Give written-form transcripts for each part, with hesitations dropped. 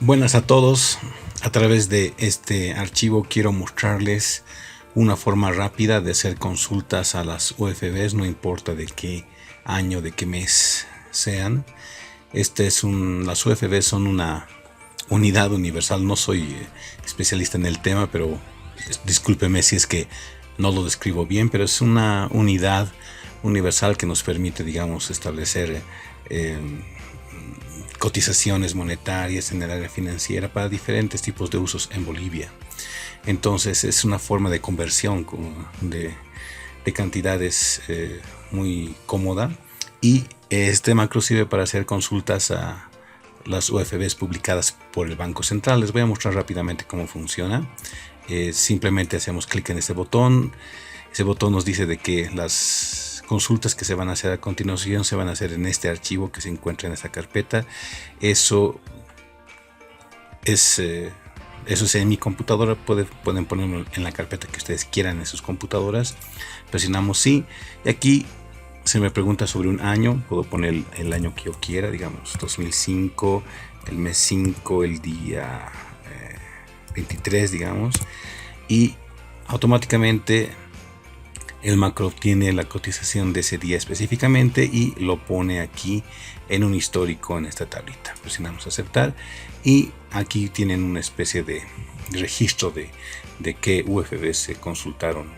Buenas a todos. A través de este archivo quiero mostrarles una forma rápida de hacer consultas a las UFBs, no importa de qué año, de qué mes sean. Las UFBs son una unidad universal. No soy especialista en el tema, pero discúlpeme si es que no lo describo bien, pero es una unidad universal que nos permite, digamos, establecer cotizaciones monetarias en el área financiera para diferentes tipos de usos en Bolivia. Entonces es una forma de conversión de cantidades muy cómoda, y este macro sirve para hacer consultas a las UFBs publicadas por el Banco Central. Les voy a mostrar rápidamente cómo funciona. Simplemente hacemos clic en este botón. Ese botón nos dice de que las consultas que se van a hacer a continuación se van a hacer en este archivo que se encuentra en esta carpeta. Eso es en mi computadora. Pueden ponerlo en la carpeta que ustedes quieran en sus computadoras. Presionamos sí, y aquí se me pregunta sobre un año. Puedo poner el año que yo quiera, digamos 2005, el mes 5, el día 23, digamos, y automáticamente el macro obtiene la cotización de ese día específicamente y lo pone aquí en un histórico en esta tablita. Presionamos aceptar y aquí tienen una especie de registro de qué UFBs se consultaron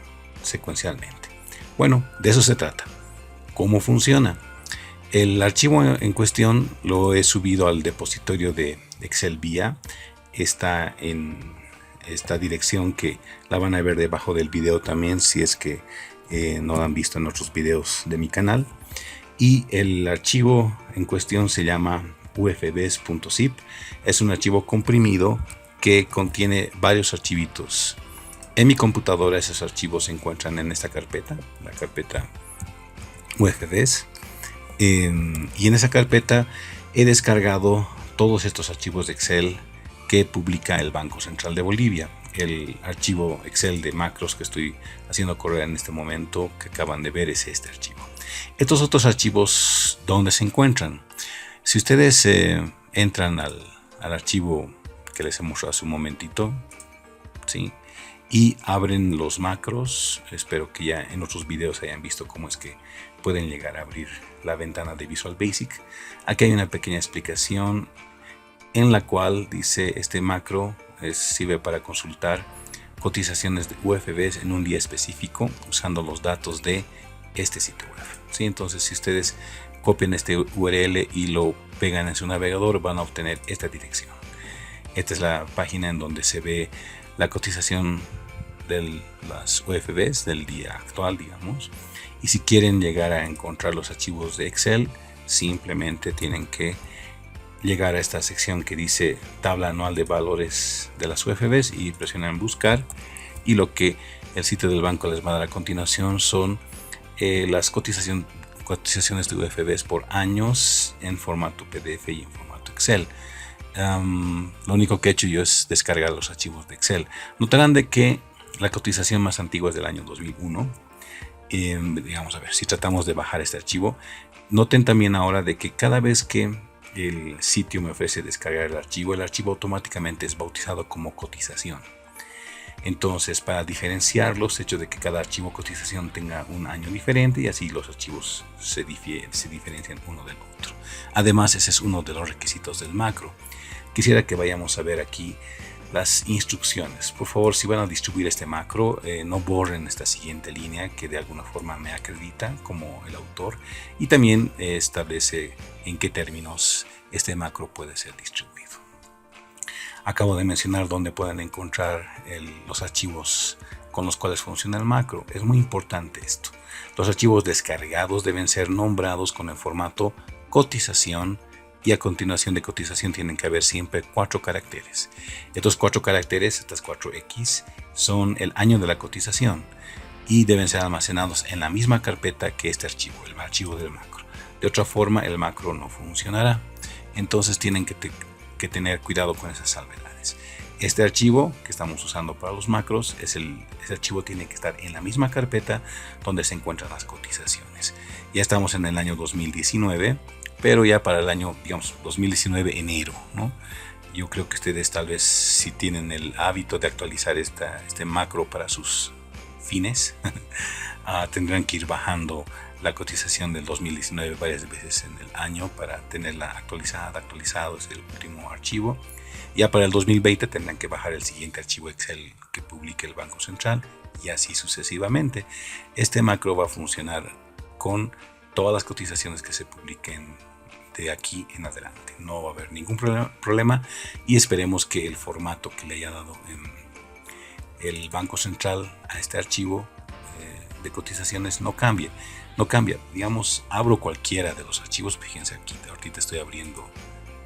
secuencialmente. Bueno, de eso se trata. ¿Cómo funciona? El archivo en cuestión lo he subido al depositorio de Excel Vía. Está en esta dirección, que la van a ver debajo del video también si es que no lo han visto en otros videos de mi canal. Y el archivo en cuestión se llama ufbs.zip. Es un archivo comprimido que contiene varios archivitos. En mi computadora esos archivos se encuentran en esta carpeta, la carpeta UFBs, y en esa carpeta he descargado todos estos archivos de Excel que publica el Banco Central de Bolivia. El archivo Excel de macros que estoy haciendo correr en este momento, que acaban de ver, es este archivo. Estos otros archivos, ¿dónde se encuentran? Si ustedes entran al archivo que les he mostrado hace un momentito, ¿sí?, y abren los macros, espero que ya en otros videos hayan visto cómo es que pueden llegar a abrir la ventana de Visual Basic. Aquí hay una pequeña explicación en la cual dice: este macro sirve para consultar cotizaciones de UFBs en un día específico usando los datos de este sitio web. ¿Sí? Entonces, si ustedes copian este URL y lo pegan en su navegador, van a obtener esta dirección. Esta es la página en donde se ve la cotización de las UFBs del día actual, digamos. Y si quieren llegar a encontrar los archivos de Excel, simplemente tienen que llegar a esta sección que dice tabla anual de valores de las UFBs y presionan buscar, y lo que el sitio del banco les va a dar a continuación son las cotizaciones de UFBs por años en formato PDF y en formato Excel. Lo único que he hecho yo es descargar los archivos de Excel. Notarán de que la cotización más antigua es del año 2001. Digamos, a ver, si tratamos de bajar este archivo, noten también ahora de que cada vez que el sitio me ofrece descargar el archivo automáticamente es bautizado como cotización. Entonces, para diferenciarlos, hecho de que cada archivo cotización tenga un año diferente, y así los archivos se diferencian uno del otro. Además, ese es uno de los requisitos del macro. Quisiera que vayamos a ver aquí las instrucciones. Por favor, si van a distribuir este macro, no borren esta siguiente línea que de alguna forma me acredita como el autor, y también establece en qué términos este macro puede ser distribuido. Acabo de mencionar dónde pueden encontrar los archivos con los cuales funciona el macro. Es muy importante esto. Los archivos descargados deben ser nombrados con el formato cotización, y a continuación de cotización tienen que haber siempre 4 caracteres. Estos 4 caracteres, estas 4X, son el año de la cotización y deben ser almacenados en la misma carpeta que este archivo, el archivo del macro. De otra forma, el macro no funcionará. Entonces tienen que tener cuidado con esas salvedades. Este archivo que estamos usando para los macros, ese archivo tiene que estar en la misma carpeta donde se encuentran las cotizaciones. Ya estamos en el año 2019, pero ya para el año, digamos, 2019 enero, ¿no? Yo creo que ustedes tal vez si tienen el hábito de actualizar este macro para sus fines, tendrán que ir bajando la cotización del 2019 varias veces en el año para tenerla actualizado es el último archivo. Ya para el 2020 tendrán que bajar el siguiente archivo Excel que publique el Banco Central y así sucesivamente. Este macro va a funcionar con todas las cotizaciones que se publiquen de aquí en adelante. No va a haber ningún problema y esperemos que el formato que le haya dado el Banco Central a este archivo de cotizaciones no cambia. Digamos, abro cualquiera de los archivos. Fíjense aquí, ahorita estoy abriendo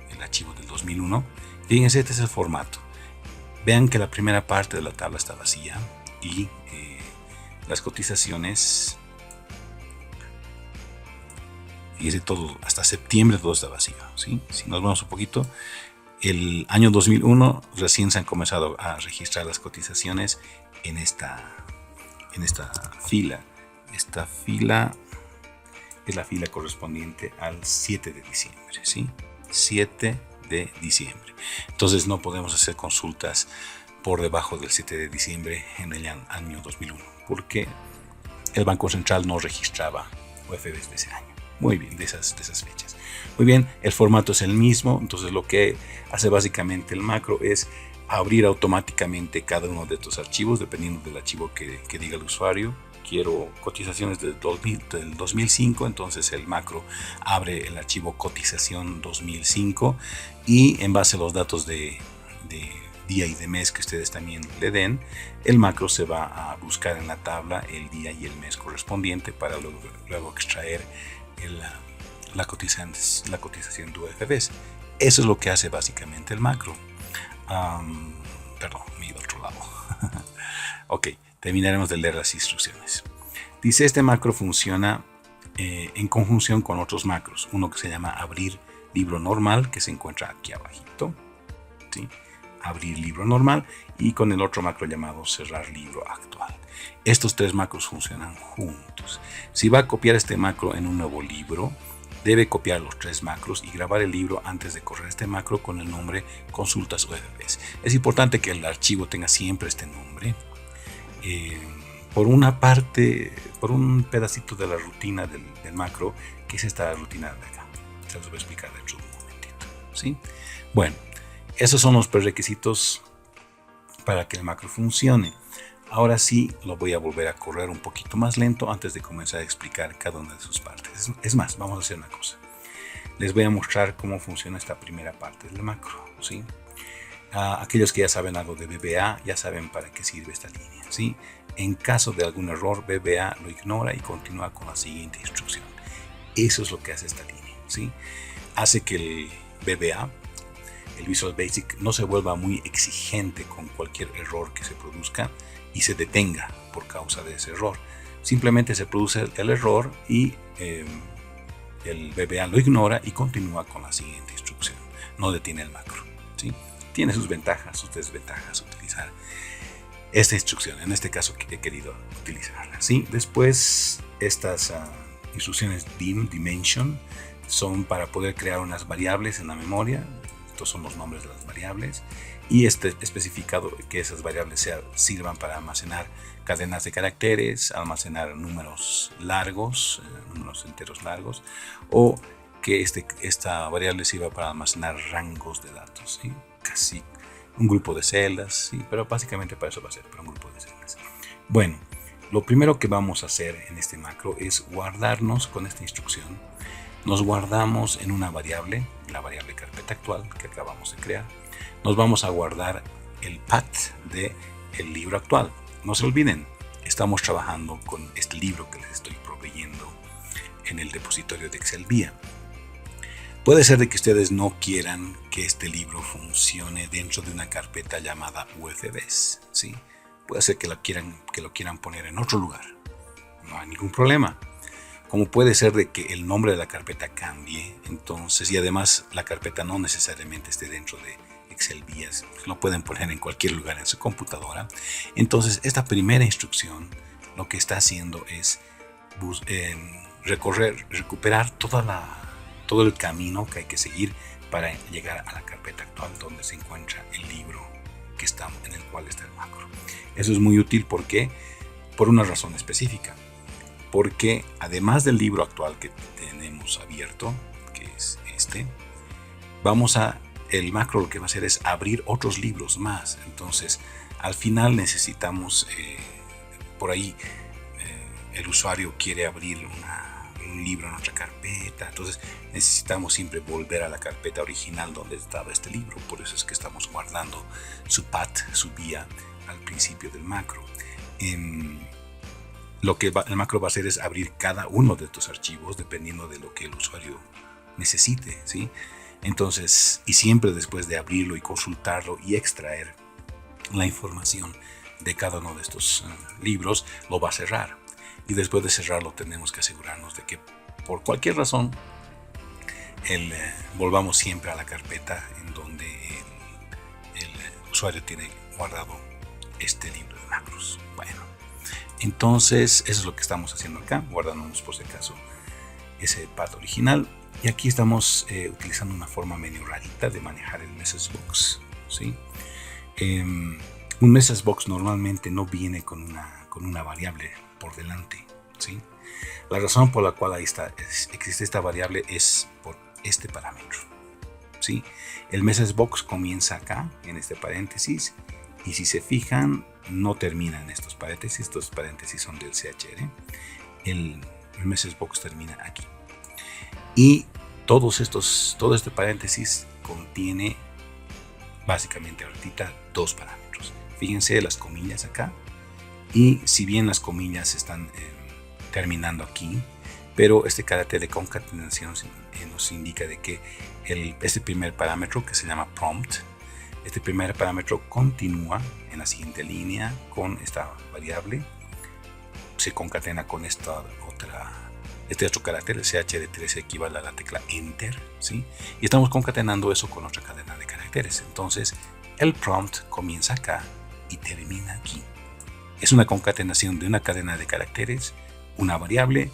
el archivo del 2001. Fíjense, este es el formato. Vean que la primera parte de la tabla está vacía y las cotizaciones, fíjense, todo, hasta septiembre todo está vacío, ¿sí? Si nos vamos un poquito, el año 2001 recién se han comenzado a registrar las cotizaciones en esta fila. Esta fila es la fila correspondiente al 7 de diciembre, ¿sí? 7 de diciembre. Entonces no podemos hacer consultas por debajo del 7 de diciembre en el año 2001, porque el Banco Central no registraba UFBs de ese año. Muy bien, de esas fechas. Muy bien, el formato es el mismo, entonces lo que hace básicamente el macro es abrir automáticamente cada uno de estos archivos, dependiendo del archivo que diga el usuario. Quiero cotizaciones del 2005, entonces el macro abre el archivo cotización 2005 y en base a los datos de día y de mes que ustedes también le den, el macro se va a buscar en la tabla el día y el mes correspondiente para luego extraer la cotización de UFBs. Eso es lo que hace básicamente el macro. Perdón, me he ido a otro lado. Ok, terminaremos de leer las instrucciones. Dice, este macro funciona en conjunción con otros macros. Uno que se llama abrir libro normal, que se encuentra aquí abajito, ¿sí? Abrir libro normal, y con el otro macro llamado cerrar libro actual. Estos tres macros funcionan juntos. Si va a copiar este macro en un nuevo libro, debe copiar los tres macros y grabar el libro antes de correr este macro con el nombre consultas UFBs. Es importante que el archivo tenga siempre este nombre. Por una parte, por un pedacito de la rutina del macro, que es esta rutina de acá. Se los voy a explicar dentro de un momentito, ¿sí? Bueno, esos son los prerequisitos para que el macro funcione. Ahora sí, lo voy a volver a correr un poquito más lento antes de comenzar a explicar cada una de sus partes. Es más, vamos a hacer una cosa. Les voy a mostrar cómo funciona esta primera parte del macro, ¿sí? Aquellos que ya saben algo de VBA ya saben para qué sirve esta línea, ¿sí? En caso de algún error, VBA lo ignora y continúa con la siguiente instrucción. Eso es lo que hace esta línea, ¿sí? Hace que el VBA, el Visual Basic, no se vuelva muy exigente con cualquier error que se produzca y se detenga por causa de ese error. Simplemente se produce el error y el VBA lo ignora y continúa con la siguiente instrucción. No detiene el macro, ¿sí? Tiene sus ventajas, sus desventajas utilizar esta instrucción. En este caso he querido utilizarla, ¿sí? Después, estas instrucciones dimension son para poder crear unas variables en la memoria. Estos son los nombres de las variables y especificado que esas variables sirvan para almacenar cadenas de caracteres, almacenar números largos, números enteros largos, o que esta variable sirva para almacenar rangos de datos, ¿sí? Casi un grupo de celdas, ¿sí? Pero básicamente para eso va a ser, para un grupo de celdas. Bueno, lo primero que vamos a hacer en este macro es guardarnos con esta instrucción. Nos guardamos en una variable, la variable carpeta actual que acabamos de crear. Nos vamos a guardar el path del libro actual. No se olviden, estamos trabajando con este libro que les estoy proveyendo en el depositorio de Excel VIA. Puede ser de que ustedes no quieran que este libro funcione dentro de una carpeta llamada UFBs, ¿sí? Puede ser que lo quieran poner en otro lugar. No hay ningún problema. Como puede ser de que el nombre de la carpeta cambie, entonces, y además la carpeta no necesariamente esté dentro de Excel VIA, lo pueden poner en cualquier lugar en su computadora. Entonces, esta primera instrucción lo que está haciendo es recuperar toda todo el camino que hay que seguir para llegar a la carpeta actual donde se encuentra el libro en el cual está el macro. Eso es muy útil porque, por una razón específica, porque además del libro actual que tenemos abierto, que es este, el macro lo que va a hacer es abrir otros libros más. Entonces, al final necesitamos, por ahí, el usuario quiere abrir un libro en nuestra carpeta, entonces necesitamos siempre volver a la carpeta original donde estaba este libro. Por eso es que estamos guardando su path, su vía al principio del macro. Lo que el macro va a hacer es abrir cada uno de estos archivos dependiendo de lo que el usuario necesite, ¿sí? Entonces, y siempre después de abrirlo y consultarlo y extraer la información de cada uno de estos libros, lo va a cerrar. Y después de cerrarlo tenemos que asegurarnos de que por cualquier razón volvamos siempre a la carpeta en donde el usuario tiene guardado este libro de macros. Bueno, entonces eso es lo que estamos haciendo acá, guardándonos por si acaso ese path original. Y aquí estamos utilizando una forma medio rarita de manejar el message box, ¿sí? Un message box normalmente no viene con una variable por delante, ¿sí? La razón por la cual existe esta variable es por este parámetro, ¿sí? El message box comienza acá, en este paréntesis, y si se fijan, no termina en estos paréntesis son del CHR. El message box termina aquí. Y todo este paréntesis contiene básicamente ahorita dos parámetros. Fíjense las comillas acá, y si bien las comillas están terminando aquí, pero este carácter de concatenación nos indica de que este primer parámetro, que se llama prompt, este primer parámetro continúa en la siguiente línea con esta variable, se concatena con este otro carácter. El CHR3 equivale a la tecla Enter, ¿sí? Y estamos concatenando eso con otra cadena de caracteres. Entonces, el prompt comienza acá y termina aquí. Es una concatenación de una cadena de caracteres, una variable,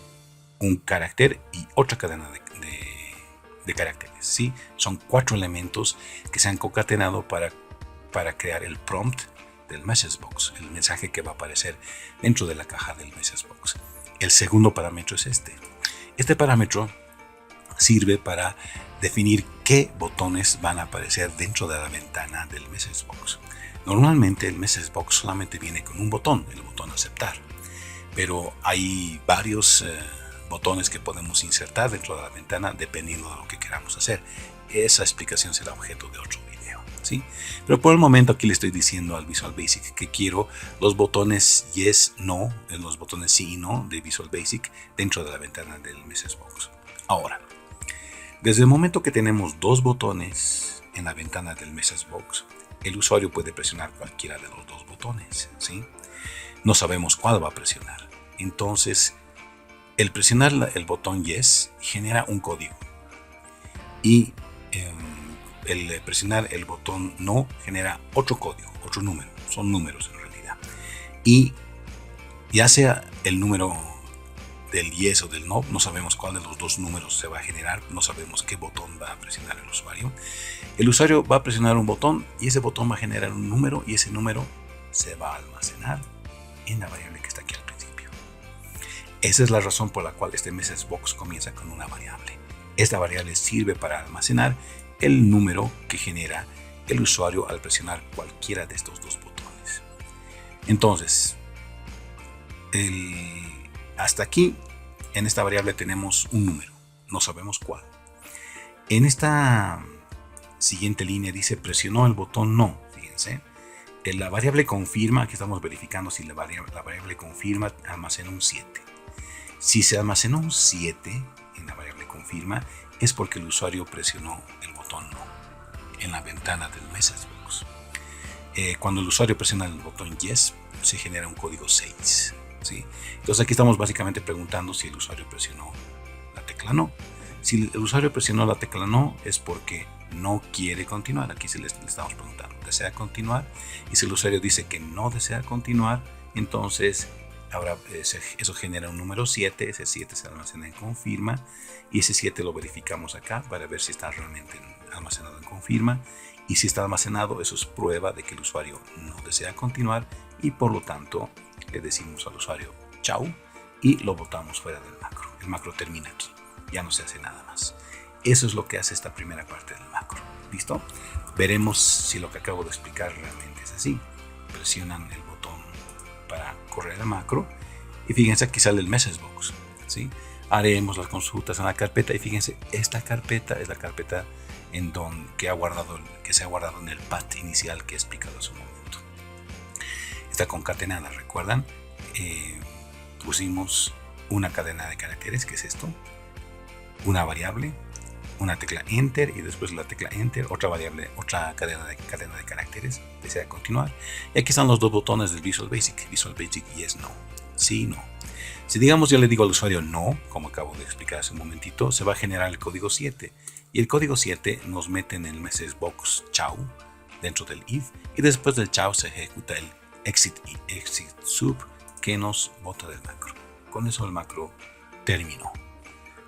un carácter y otra cadena de caracteres, ¿sí? Son 4 elementos que se han concatenado para crear el prompt del message box, el mensaje que va a aparecer dentro de la caja del message box. El segundo parámetro es este. Este parámetro sirve para definir qué botones van a aparecer dentro de la ventana del message box. Normalmente el message box solamente viene con un botón, el botón aceptar, pero hay varios botones que podemos insertar dentro de la ventana dependiendo de lo que queramos hacer. Esa explicación será objeto de otro video, ¿sí? Pero por el momento aquí le estoy diciendo al Visual Basic que quiero los botones yes, no, los botones sí y no de Visual Basic dentro de la ventana del message box. Ahora, desde el momento que tenemos dos botones en la ventana del message box, el usuario puede presionar cualquiera de los dos botones, ¿sí? No sabemos cuál va a presionar. Entonces, el presionar el botón yes genera un código. Y el presionar el botón no genera otro código, otro número. Son números en realidad. Y ya sea el número del yes o del no, no sabemos cuál de los dos números se va a generar, no sabemos qué botón va a presionar el usuario. El usuario va a presionar un botón y ese botón va a generar un número y ese número se va a almacenar en la variable que está aquí al principio. Esa es la razón por la cual este message box comienza con una variable. Esta variable sirve para almacenar el número que genera el usuario al presionar cualquiera de estos dos botones. Entonces, hasta aquí, en esta variable tenemos un número, no sabemos cuál. En esta siguiente línea dice presionó el botón no, fíjense. La variable confirma, aquí estamos verificando si la variable confirma almacena un 7. Si se almacenó un 7 en la variable confirma, es porque el usuario presionó el botón no en la ventana del message box. Cuando el usuario presiona el botón yes, se genera un código 6. ¿Sí? Entonces aquí estamos básicamente preguntando si el usuario presionó la tecla no. Si el usuario presionó la tecla no es porque no quiere continuar. Aquí le estamos preguntando, ¿desea continuar? Y si el usuario dice que no desea continuar, entonces Ahora eso genera un número 7, ese 7 se almacena en confirma y ese 7 lo verificamos acá para ver si está realmente almacenado en confirma, y si está almacenado, eso es prueba de que el usuario no desea continuar y por lo tanto le decimos al usuario chau y lo botamos fuera del macro. El macro termina aquí, ya no se hace nada más. Eso es lo que hace esta primera parte del macro. ¿Listo? Veremos si lo que acabo de explicar realmente es así. Presionan el botón para correr el macro y fíjense, aquí sale el message box, ¿sí? Haremos las consultas en la carpeta y fíjense, esta carpeta es la carpeta que se ha guardado en el path inicial que he explicado hace un momento. Está concatenada, ¿recuerdan? Pusimos una cadena de caracteres, que es esto, una variable, una tecla enter y después de la tecla enter otra variable, otra cadena de caracteres, desea continuar. Y aquí están los dos botones del Visual Basic yes, no, sí, no. Si digamos yo le digo al usuario no, como acabo de explicar hace un momentito, se va a generar el código 7 y el código 7 nos mete en el message box chau dentro del if y después del chau se ejecuta el exit y exit sub que nos bota del macro. Con eso el macro terminó.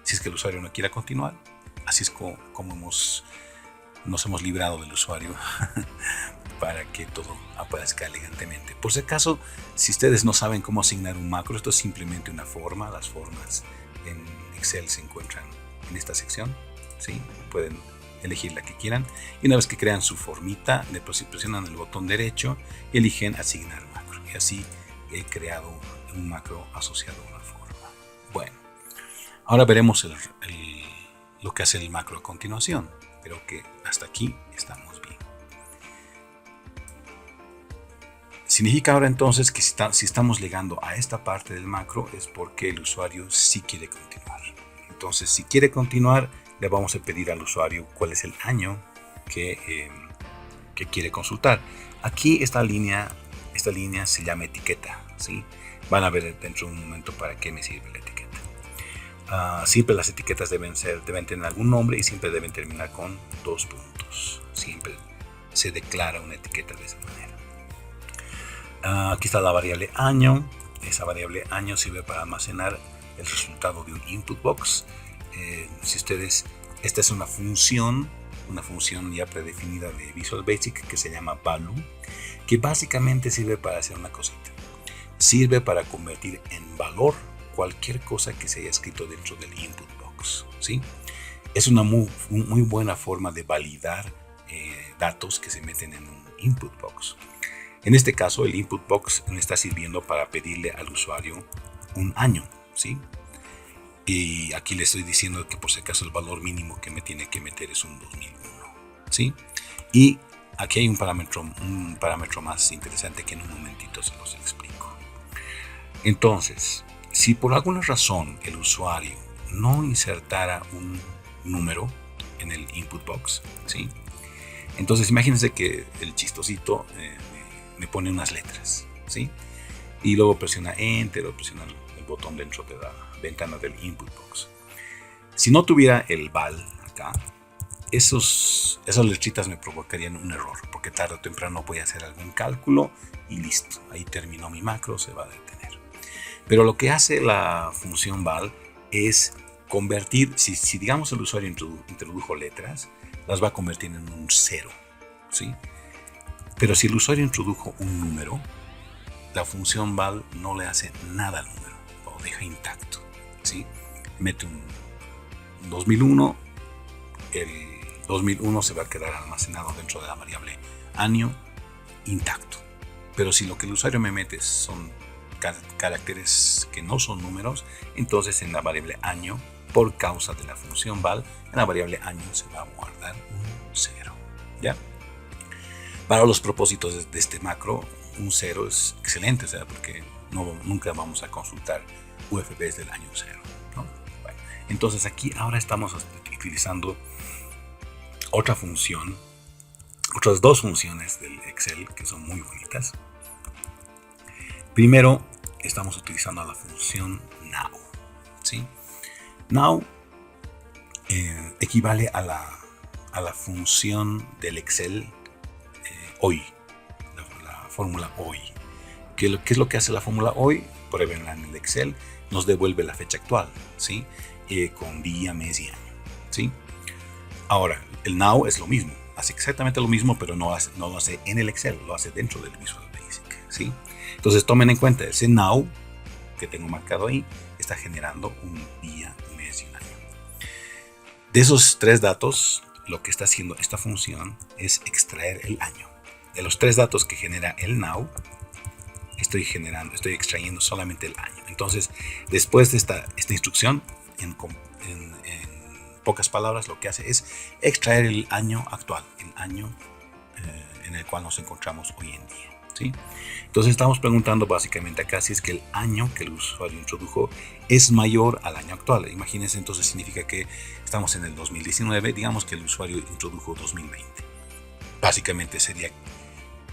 Si es que el usuario no quiera continuar, así es como nos hemos librado del usuario para que todo aparezca elegantemente. Por si acaso, si ustedes no saben cómo asignar un macro, esto es simplemente una forma. Las formas en Excel se encuentran en esta sección, ¿sí? Pueden elegir la que quieran y una vez que crean su formita, le presionan el botón derecho y eligen asignar macro. Y así he creado un macro asociado a una forma. Bueno, ahora veremos lo que hace el macro a continuación. Pero que hasta aquí estamos bien. Significa ahora entonces que si estamos llegando a esta parte del macro es porque el usuario sí quiere continuar. Entonces, si quiere continuar, le vamos a pedir al usuario cuál es el año que quiere consultar. Aquí esta línea se llama etiqueta, ¿sí? Van a ver dentro de un momento para qué me sirve la etiqueta. Siempre las etiquetas deben tener algún nombre y siempre deben terminar con 2 puntos. Siempre se declara una etiqueta de esa manera. Aquí está la variable año. Esa variable año sirve para almacenar el resultado de un input box. Esta es una función ya predefinida de Visual Basic que se llama value, que básicamente sirve para hacer una cosita. Sirve para convertir en valor cualquier cosa que se haya escrito dentro del input box, ¿sí? Es una muy buena forma de validar datos que se meten en un input box. En este caso, el input box me está sirviendo para pedirle al usuario un año, ¿sí? Y aquí le estoy diciendo que por si acaso el valor mínimo que me tiene que meter es un 2001, ¿sí? Y aquí hay un parámetro más interesante que en un momentito se los explico. Entonces, si por alguna razón el usuario no insertara un número en el input box, ¿sí? Entonces imagínense que el chistosito me pone unas letras, ¿sí? Y luego presiona Enter o presiona el botón dentro de la ventana del input box. Si no tuviera el val acá, esas letritas me provocarían un error, porque tarde o temprano voy a hacer algún cálculo y listo, ahí terminó mi macro, se va a detener. Pero lo que hace la función val es convertir, si digamos el usuario introdujo letras, las va a convertir en un 0, ¿sí? Pero si el usuario introdujo un número, la función val no le hace nada al número, lo deja intacto, ¿sí? Mete un 2001, el 2001 se va a quedar almacenado dentro de la variable año intacto. Pero si lo que el usuario me mete son caracteres que no son números, entonces en la variable año, por causa de la función val, en la variable año se va a guardar un 0, ¿ya? Para los propósitos de este macro, un 0 es excelente, o sea, porque nunca vamos a consultar UFBs del año 0, ¿no? Bueno, entonces aquí ahora estamos utilizando otras dos funciones del Excel que son muy bonitas. Primero, estamos utilizando la función now, ¿sí? Now equivale a la función del Excel hoy, la fórmula hoy. ¿Qué es lo que hace la fórmula hoy? pruébenla en el Excel, nos devuelve la fecha actual, ¿sí? Con día, mes y año, ¿sí? Ahora, el now es lo mismo, hace exactamente lo mismo, pero no lo hace en el Excel, lo hace dentro del Visual Basic, ¿sí? Entonces tomen en cuenta, ese now que tengo marcado ahí está generando un día, un mes y un año. De esos tres datos, lo que está haciendo esta función es extraer el año. De los tres datos que genera el now, estoy extrayendo solamente el año. Entonces, después de esta instrucción, en pocas palabras, lo que hace es extraer el año actual, el año en el cual nos encontramos hoy en día, ¿sí? Entonces estamos preguntando básicamente acá si es que el año que el usuario introdujo es mayor al año actual. Imagínense, entonces significa que estamos en el 2019, digamos que el usuario introdujo 2020. Básicamente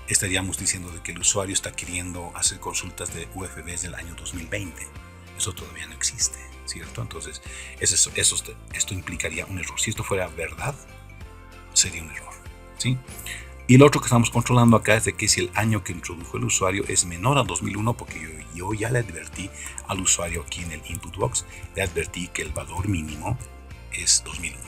estaríamos diciendo de que el usuario está queriendo hacer consultas de UFBs del año 2020. Eso todavía no existe, ¿cierto? Entonces esto implicaría un error. Si esto fuera verdad, sería un error, ¿sí? Y lo otro que estamos controlando acá es de que si el año que introdujo el usuario es menor a 2001, porque yo ya le advertí al usuario aquí en el input box, le advertí que el valor mínimo es 2001.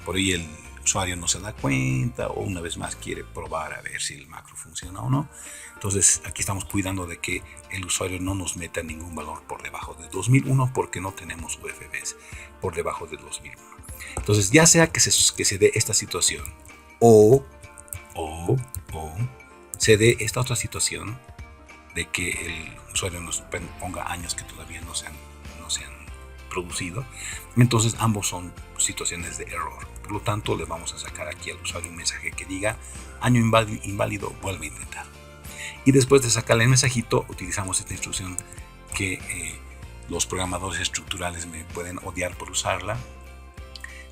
Por ahí el usuario no se da cuenta o una vez más quiere probar a ver si el macro funciona o no. Entonces aquí estamos cuidando de que el usuario no nos meta ningún valor por debajo de 2001 porque no tenemos UFBs por debajo de 2001. Entonces ya sea que se dé esta situación o se dé esta otra situación de que el usuario nos ponga años que todavía no se han producido, entonces ambos son situaciones de error. Por lo tanto, le vamos a sacar aquí al usuario un mensaje que diga año inválido, vuelve a intentar. Y después de sacarle el mensajito, utilizamos esta instrucción que los programadores estructurales me pueden odiar por usarla,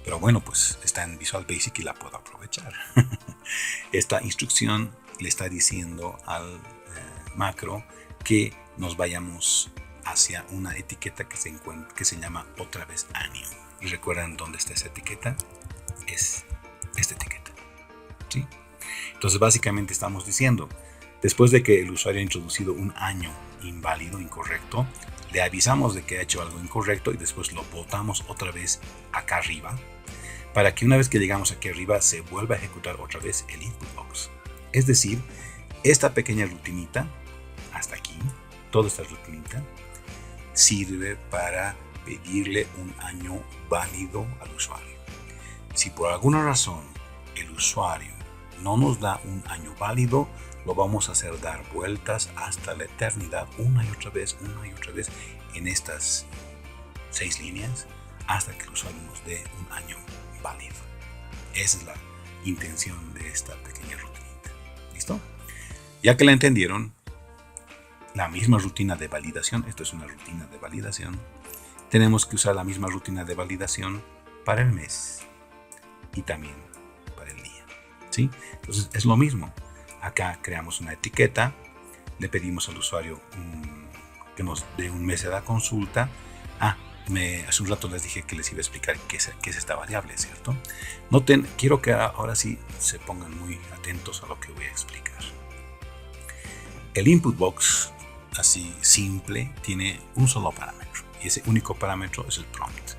pero bueno, pues está en Visual Basic y la puedo aprovechar. Esta instrucción le está diciendo al macro que nos vayamos hacia una etiqueta que se llama otra vez año. ¿Y recuerdan dónde está esa etiqueta? Es esta etiqueta, ¿sí? Entonces básicamente estamos diciendo, después de que el usuario ha introducido un año inválido, incorrecto, le avisamos de que ha hecho algo incorrecto y después lo botamos otra vez acá arriba para que una vez que llegamos aquí arriba se vuelva a ejecutar otra vez el input box. Es decir, esta pequeña rutinita, hasta aquí, toda esta rutinita, sirve para pedirle un año válido al usuario. Si por alguna razón el usuario no nos da un año válido, lo vamos a hacer dar vueltas hasta la eternidad, una y otra vez en estas 6 líneas, hasta que el usuario nos dé un año válido. Esa es la intención de esta pequeña rutinita. ¿Listo? Ya que la entendieron, la misma rutina de validación, esto es una rutina de validación, tenemos que usar la misma rutina de validación para el mes y también para el día, ¿sí? Entonces es lo mismo. Acá creamos una etiqueta, le pedimos al usuario que nos dé un mes de la consulta. Hace un rato les dije que les iba a explicar qué es esta variable, ¿cierto? Noten, quiero que ahora sí se pongan muy atentos a lo que voy a explicar. El input box, así simple, tiene un solo parámetro y ese único parámetro es el prompt.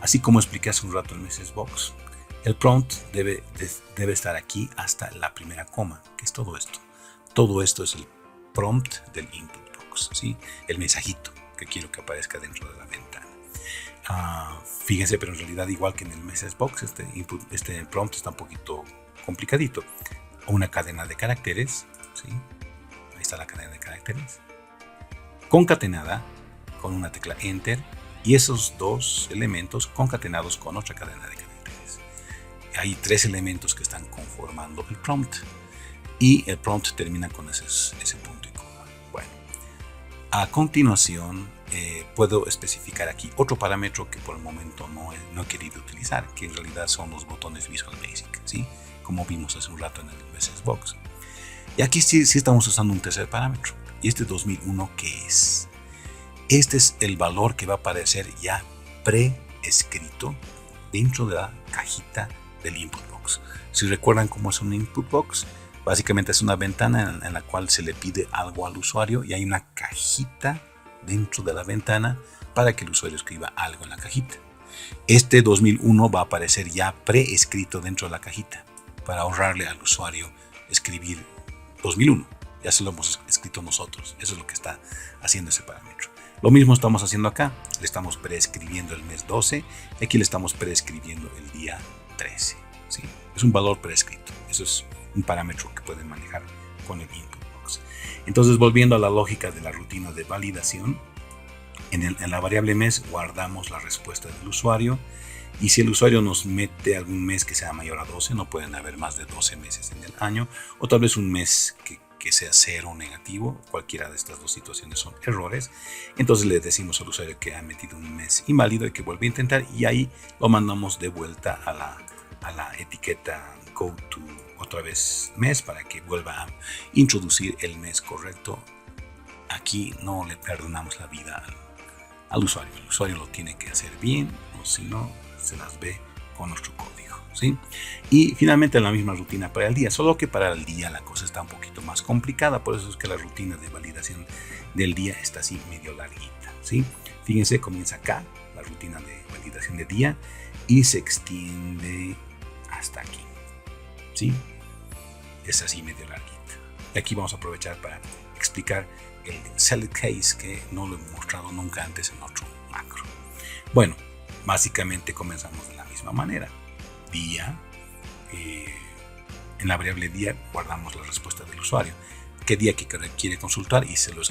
Así como expliqué hace un rato en message box, el prompt debe estar aquí hasta la primera coma, que es todo esto. Todo esto es el prompt del input box, ¿sí? El mensajito que quiero que aparezca dentro de la ventana. Fíjense, pero en realidad igual que en el message box, este prompt está un poquito complicadito. Una cadena de caracteres, ¿sí? Ahí está la cadena de caracteres, concatenada con una tecla Enter y esos dos elementos concatenados con otra cadena de caracteres. Hay 3 elementos que están conformando el prompt y el prompt termina con ese punto y coma. Bueno, a continuación puedo especificar aquí otro parámetro que por el momento no he querido utilizar, que en realidad son los botones Visual Basic, ¿sí? Como vimos hace un rato en el message box. Y aquí sí estamos usando un tercer parámetro. ¿Y este 2001 qué es? Este es el valor que va a aparecer ya preescrito dentro de la cajita del input box. Si recuerdan cómo es un input box, básicamente es una ventana en la cual se le pide algo al usuario y hay una cajita dentro de la ventana para que el usuario escriba algo en la cajita. Este 2001 va a aparecer ya preescrito dentro de la cajita para ahorrarle al usuario escribir 2001. Ya se lo hemos escrito nosotros. Eso es lo que está haciendo ese parámetro. Lo mismo estamos haciendo acá. Le estamos preescribiendo el mes 12 y aquí le estamos preescribiendo el día 13. ¿Sí? Es un valor preescrito. Eso es un parámetro que pueden manejar con el input box. Entonces, volviendo a la lógica de la rutina de validación, en la variable mes guardamos la respuesta del usuario, y si el usuario nos mete algún mes que sea mayor a 12, no pueden haber más de 12 meses en el año, o tal vez un mes que sea cero o negativo. Cualquiera de estas dos situaciones son errores. Entonces le decimos al usuario que ha metido un mes inválido y que vuelve a intentar, y ahí lo mandamos de vuelta a la etiqueta go to otra vez mes para que vuelva a introducir el mes correcto. Aquí no le perdonamos la vida al usuario. El usuario lo tiene que hacer bien, o si no, se las ve con nuestro código, ¿sí? Y finalmente la misma rutina para el día, solo que para el día la cosa está un poquito más complicada. Por eso es que la rutina de validación del día está así medio larguita, ¿sí? Fíjense, comienza acá la rutina de validación de día y se extiende hasta aquí, ¿sí? Es así medio larguita. Y aquí vamos a aprovechar para explicar el select case, que no lo he mostrado nunca antes en otro macro. Bueno, básicamente comenzamos de la misma manera. Día, en la variable día guardamos la respuesta del usuario, qué día que quiere consultar, y se lo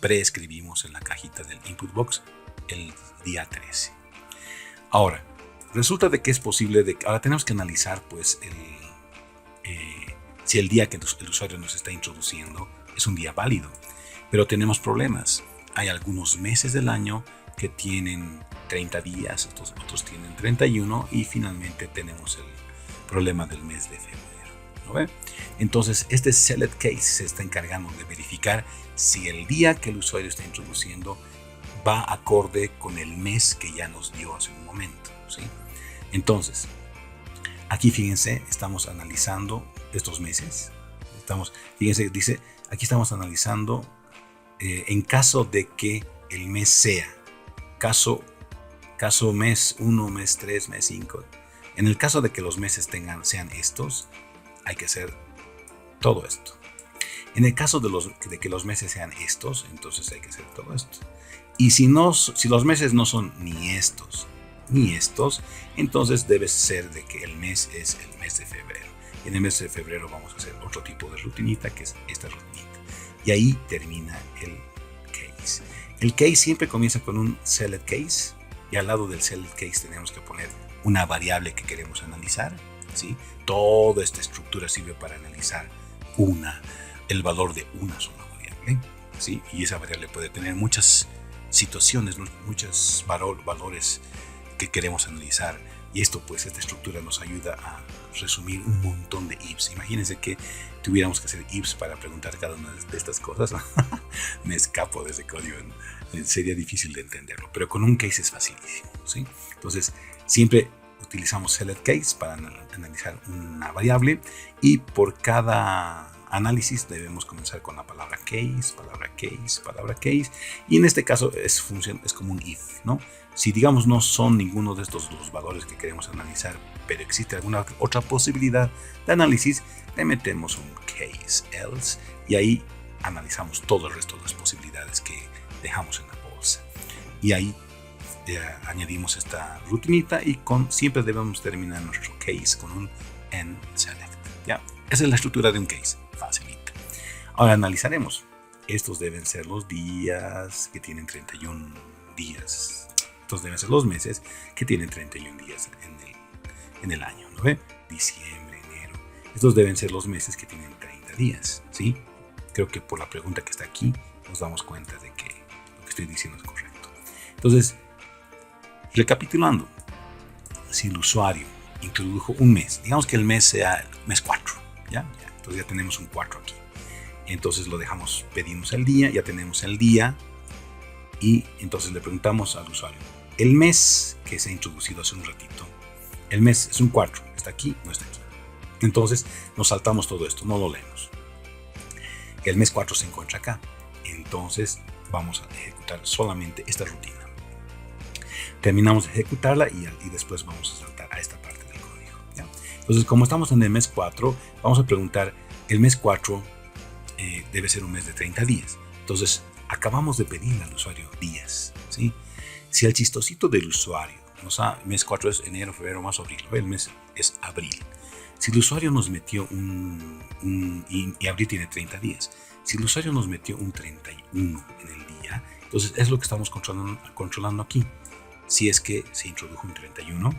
preescribimos en la cajita del input box el día 13. Ahora, resulta de que es posible ahora tenemos que analizar pues si el día que el usuario nos está introduciendo es un día válido, pero tenemos problemas. Hay algunos meses del año que tienen 30 días, otros tienen 31, y finalmente tenemos el problema del mes de febrero, ¿no ve? Entonces este select case se está encargando de verificar si el día que el usuario está introduciendo va acorde con el mes que ya nos dio hace un momento, ¿sí? Entonces, aquí fíjense, estamos analizando estos meses. Fíjense, dice, aquí estamos analizando en caso de que el mes sea caso mes 1, mes 3, mes 5. En el caso de que los meses sean estos, hay que hacer todo esto. En el caso de que los meses sean estos, entonces hay que hacer todo esto. Y si los meses no son ni estos ni estos, entonces debe ser de que el mes es el mes de febrero. Y en el mes de febrero vamos a hacer otro tipo de rutinita, que es esta rutinita. Y ahí termina el case. El case siempre comienza con un select case, y al lado del select case tenemos que poner una variable que queremos analizar, ¿sí? Toda esta estructura sirve para analizar el valor de una sola variable, ¿sí? Y esa variable puede tener muchas situaciones, muchos valores que queremos analizar, y esta estructura nos ayuda a resumir un montón de ifs. Imagínense que tuviéramos que hacer ifs para preguntar cada una de estas cosas. Me escapo de ese código, sería difícil de entenderlo, pero con un case es facilísimo, ¿sí? Entonces siempre utilizamos select case para analizar una variable, y por cada análisis debemos comenzar con la palabra case, palabra case, y en este caso es como un if, ¿no? Si digamos no son ninguno de estos dos valores que queremos analizar, pero existe alguna otra posibilidad de análisis, le metemos un case else, y ahí analizamos todo el resto de las posibilidades que dejamos en la bolsa. Y ahí añadimos esta rutinita, y siempre debemos terminar nuestro case con un end select. ¿Ya? Esa es la estructura de un case, facilita. Ahora analizaremos. Estos deben ser los días que tienen 31 días. Estos deben ser los meses que tienen 31 días en el año, ¿no ve? Diciembre, enero. Estos deben ser los meses que tienen 30 días, ¿sí? Creo que por la pregunta que está aquí nos damos cuenta de que lo que estoy diciendo es correcto. Entonces, recapitulando, si el usuario introdujo un mes, digamos que el mes sea el mes 4, ¿ya? Entonces ya tenemos un 4 aquí. Entonces lo dejamos, pedimos el día, ya tenemos el día, y entonces le preguntamos al usuario, el mes que se ha introducido hace un ratito, el mes es un 4, ¿está aquí? No está aquí. Entonces nos saltamos todo esto, no lo leemos. El mes 4 se encuentra acá. Entonces vamos a ejecutar solamente esta rutina. Terminamos de ejecutarla y después vamos a saltar a esta parte del código, ¿ya? Entonces, como estamos en el mes 4, vamos a preguntar, el mes 4 debe ser un mes de 30 días. Entonces, acabamos de pedirle al usuario días, ¿sí? Si el chistosito del usuario, el mes 4 es enero, febrero, marzo, abril, el mes es abril. Si el usuario nos metió y abril tiene 30 días, si el usuario nos metió un 31 en el día, entonces es lo que estamos controlando aquí. Si es que se introdujo un 31,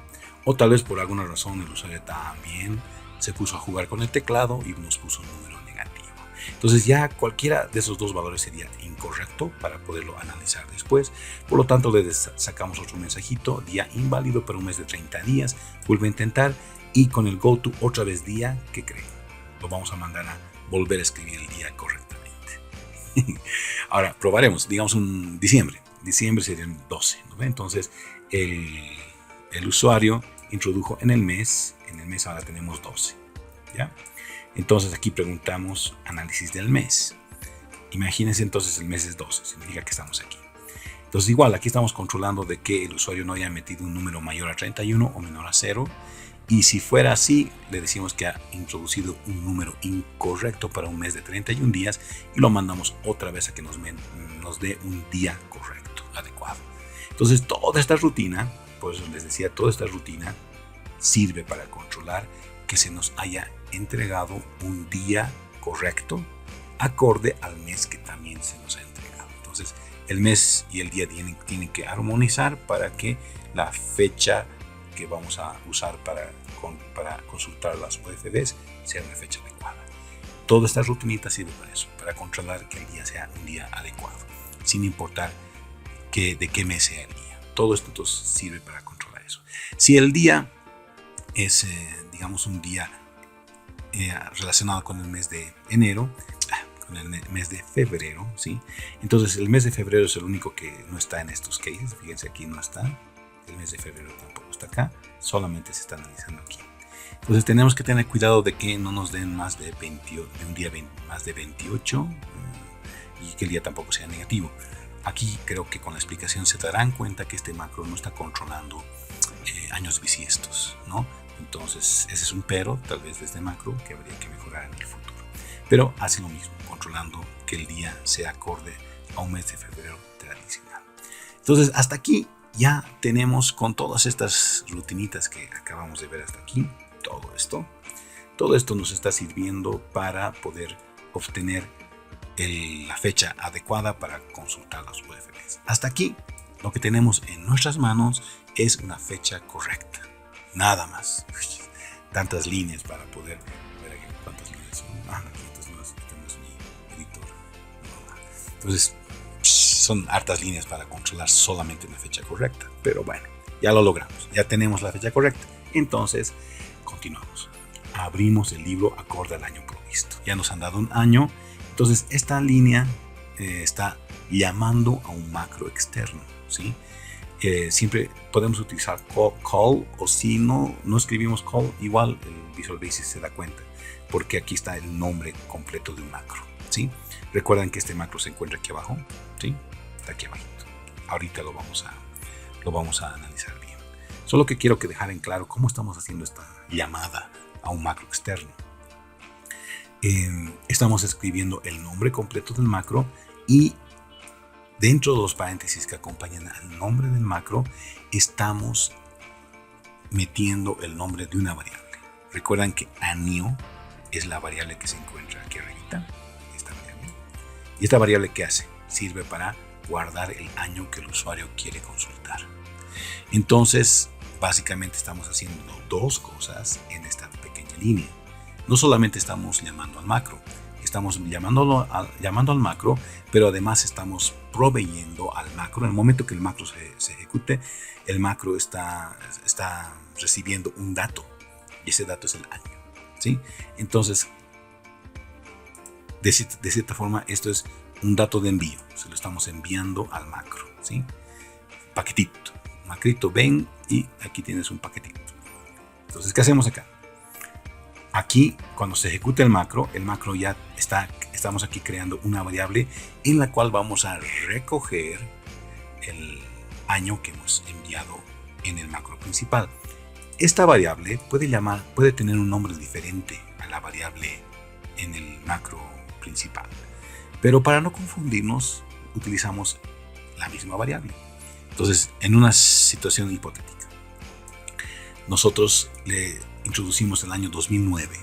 o tal vez por alguna razón el usuario también se puso a jugar con el teclado y nos puso un número negativo. Entonces ya cualquiera de esos dos valores sería incorrecto para poderlo analizar después. Por lo tanto, le sacamos otro mensajito, día inválido para un mes de 30 días, vuelve a intentar, y con el go to otra vez día, ¿qué creen? Lo vamos a mandar a volver a escribir el día correctamente. Ahora probaremos, digamos un diciembre. Diciembre sería el 12, ¿no? Entonces el usuario introdujo en el mes ahora tenemos 12, ¿ya? Entonces aquí preguntamos análisis del mes. Imagínense, entonces el mes es 12, significa que estamos aquí. Entonces igual aquí estamos controlando de que el usuario no haya metido un número mayor a 31 o menor a 0. Y si fuera así, le decimos que ha introducido un número incorrecto para un mes de 31 días y lo mandamos otra vez a que nos dé un día correcto, adecuado. Entonces toda esta rutina, por eso les decía, toda esta rutina sirve para controlar que se nos haya entregado un día correcto acorde al mes que también se nos ha entregado. Entonces el mes y el día tienen que armonizar para que la fecha que vamos a usar para consultar las UFDs sea una fecha adecuada. Toda esta rutinita sirve para eso, para controlar que el día sea un día adecuado, sin importar de qué mes sea el día. Todo esto entonces sirve para controlar eso. Si el día es, digamos, un día relacionado con el mes de enero, con el mes de febrero, ¿sí? Entonces el mes de febrero es el único que no está en estos cases. Fíjense, aquí no está. El mes de febrero tampoco está acá, solamente se está analizando aquí. Entonces tenemos que tener cuidado de que no nos den más de un día más de 28 y que el día tampoco sea negativo. Aquí creo que con la explicación se darán cuenta que este macro no está controlando años bisiestos, ¿no? Entonces ese es un pero, tal vez de este macro, que habría que mejorar en el futuro. Pero hace lo mismo, controlando que el día sea acorde a un mes de febrero tradicional. Entonces hasta aquí ya tenemos, con todas estas rutinitas que acabamos de ver hasta aquí, todo esto nos está sirviendo para poder obtener la fecha adecuada para consultar las UFDs. Hasta aquí lo que tenemos en nuestras manos es una fecha correcta, nada más. Tantas líneas para poder ver aquí cuántas líneas son. Aquí no es mi editor. Entonces son hartas líneas para controlar solamente una fecha correcta, pero bueno, ya lo logramos, ya tenemos la fecha correcta. Entonces continuamos, abrimos el libro acorde al año provisto, ya nos han dado un año. Entonces esta línea está llamando a un macro externo, ¿sí? Siempre podemos utilizar call, o si no escribimos call, igual el Visual Basic se da cuenta, porque aquí está el nombre completo de un macro, ¿sí? Recuerden que este macro se encuentra aquí abajo, ¿sí? Está aquí abajito. Ahorita lo vamos a analizar bien. Solo que quiero dejar en claro cómo estamos haciendo esta llamada a un macro externo. Estamos escribiendo el nombre completo del macro y dentro de los paréntesis que acompañan al nombre del macro estamos metiendo el nombre de una variable. Recuerdan que año es la variable que se encuentra aquí arriba. ¿Y esta variable qué hace? Sirve para guardar el año que el usuario quiere consultar. Entonces, básicamente estamos haciendo dos cosas en esta pequeña línea. No solamente estamos llamando al macro, estamos llamando al macro, pero además estamos proveyendo al macro. En el momento que el macro se ejecute, el macro está recibiendo un dato y ese dato es el año, ¿sí? Entonces, de cierta forma, esto es un dato de envío. Se lo estamos enviando al macro, ¿sí? Paquetito. Macrito, ven y aquí tienes un paquetito. Entonces, ¿qué hacemos acá? Aquí, cuando se ejecuta el macro ya está estamos aquí creando una variable en la cual vamos a recoger el año que hemos enviado en el macro principal. Esta variable puede tener un nombre diferente a la variable en el macro principal, pero para no confundirnos utilizamos la misma variable. Entonces, en una situación hipotética, nosotros le introducimos el año 2009